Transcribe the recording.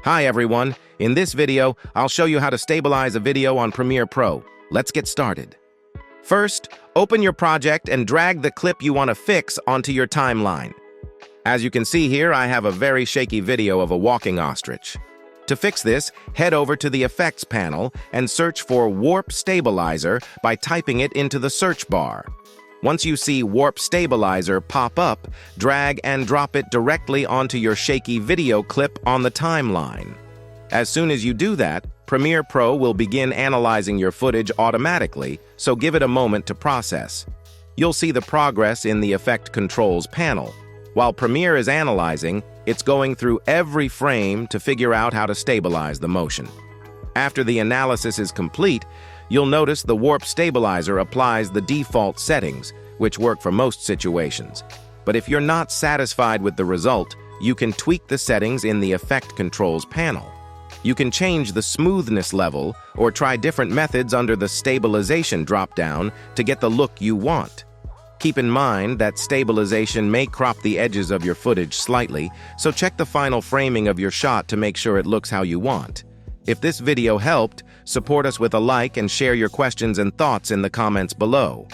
Hi everyone, in this video, I'll show you how to stabilize a video on Premiere Pro. Let's get started. First, open your project and drag the clip you want to fix onto your timeline. As you can see here, I have a very shaky video of a walking ostrich. To fix this, head over to the Effects panel and search for Warp Stabilizer by typing it into the search bar. Once you see Warp Stabilizer pop up, drag and drop it directly onto your shaky video clip on the timeline. As soon as you do that, Premiere Pro will begin analyzing your footage automatically, so give it a moment to process. You'll see the progress in the Effect Controls panel. While Premiere is analyzing, it's going through every frame to figure out how to stabilize the motion. After the analysis is complete, you'll notice the Warp Stabilizer applies the default settings, which work for most situations. But if you're not satisfied with the result, you can tweak the settings in the Effect Controls panel. You can change the smoothness level or try different methods under the Stabilization drop-down to get the look you want. Keep in mind that stabilization may crop the edges of your footage slightly, so check the final framing of your shot to make sure it looks how you want. If this video helped, support us with a like and share your questions and thoughts in the comments below.